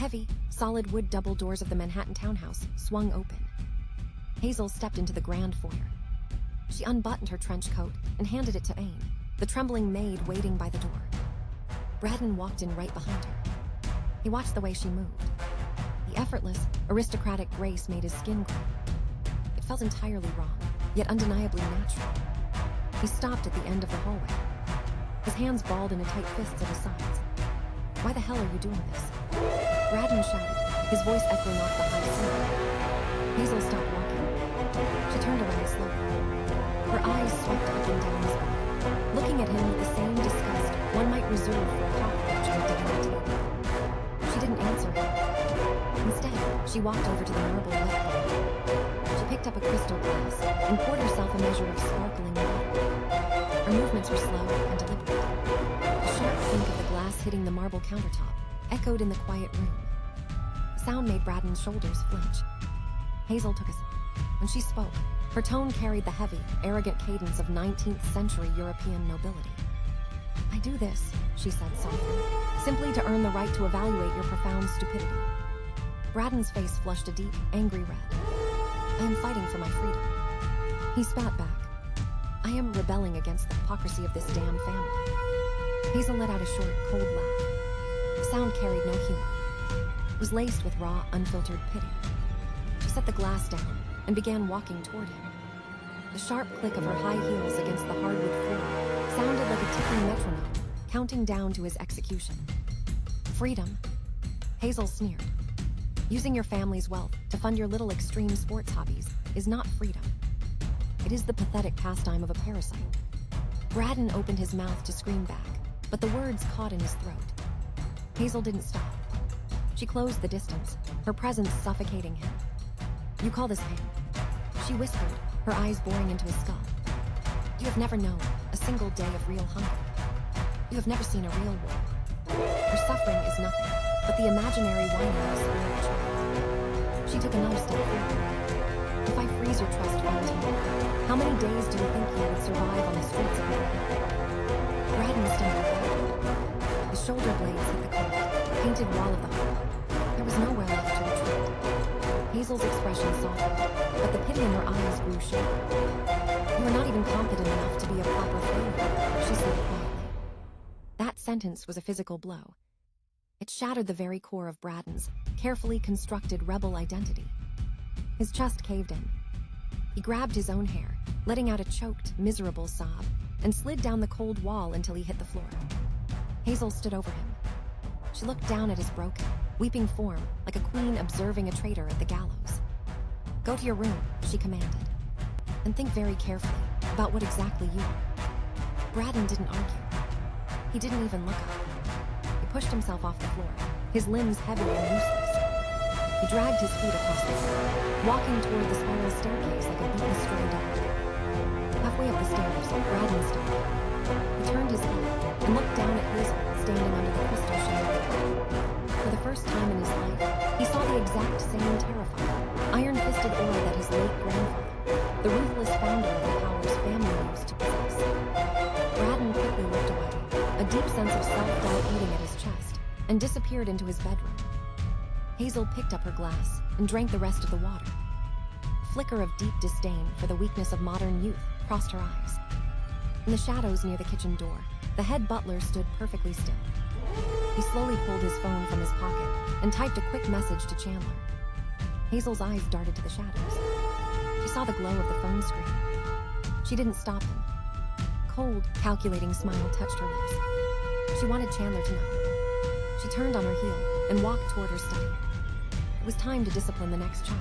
heavy, solid wood double doors of the Manhattan townhouse swung open. Hazel stepped into the grand foyer. She unbuttoned her trench coat and handed it to Ain, the trembling maid waiting by the door. Braden walked in right behind her. He watched the way she moved. The effortless, aristocratic grace made his skin crawl. It felt entirely wrong, yet undeniably natural. He stopped at the end of the hallway. His hands balled into tight fists at his sides. "Why the hell are you doing this?" Braden shouted, his voice echoing off the high ceiling. Hazel stopped walking. She turned around slowly. Her eyes swept up and down his body, looking at him with the same disgust one might reserve for a cockroach on a dining table. She didn't answer him. Instead, she walked over to the marble wet bowl. She picked up a crystal glass and poured herself a measure of sparkling water. Her movements were slow and deliberate. The sharp clink of the glass hitting the marble countertop echoed in the quiet room. The sound made Braden's shoulders flinch. Hazel took a sip. When she spoke, her tone carried the heavy, arrogant cadence of 19th century European nobility. "I do this," she said softly, "simply to earn the right to evaluate your profound stupidity." Braden's face flushed a deep, angry red. "I am fighting for my freedom." He spat back. "I am rebelling against the hypocrisy of this damn family." Hazel let out a short, cold laugh. The sound carried no humor. It was laced with raw, unfiltered pity. She set the glass down and began walking toward him. The sharp click of her high heels against the hardwood floor sounded like a ticking metronome, counting down to his execution. "Freedom," Hazel sneered. "Using your family's wealth to fund your little extreme sports hobbies is not freedom. It is the pathetic pastime of a parasite." Braden opened his mouth to scream back, but the words caught in his throat. Hazel didn't stop. She closed the distance, her presence suffocating him. "You call this pain?" She whispered, her eyes boring into his skull. "You have never known a single day of real hunger. You have never seen a real war. Your suffering is nothing but the imaginary whining of a spoiled child." She took another step forward. "If I freeze your trust fund tomorrow, how many days do you think you would survive on the streets of Manhattan?" Braden stumbled backward. His shoulder blades hit the cold, painted wall of the hall. There was nowhere left to retreat. Hazel's expression softened, but the pity in her eyes grew sharper. "You are not even competent enough to be a proper failure," she said quietly. That sentence was a physical blow. It shattered the very core of Braden's carefully constructed rebel identity. His chest caved in. He grabbed his own hair, letting out a choked, miserable sob, and slid down the cold wall until he hit the floor. Hazel stood over him. She looked down at his broken, weeping form like a queen observing a traitor at the gallows. "Go to your room," she commanded, "and think very carefully about what exactly you are." Braden didn't argue. He didn't even look up. He pushed himself off the floor, his limbs heavy and useless. He dragged his feet across the floor, walking toward the spiral staircase like a beaten stray dog. Halfway up the stairs, Braden stopped. He turned his head and looked down at Hazel standing under the crystal chandelier. For the first time in his life, he saw the exact same terrifying, iron-fisted aura that his late grandfather, the ruthless founder of the powers family used to possess. Braden quickly looked away, a deep sense of self-doubt eating at his chest, and disappeared into his bedroom. Hazel picked up her glass and drank the rest of the water. A flicker of deep disdain for the weakness of modern youth crossed her eyes. In the shadows near the kitchen door, the head butler stood perfectly still. He slowly pulled his phone from his pocket and typed a quick message to Chandler. Hazel's eyes darted to the shadows. She saw the glow of the phone screen. She didn't stop him. A cold, calculating smile touched her lips. She wanted Chandler to know. She turned on her heel and walked toward her study. It was time to discipline the next child.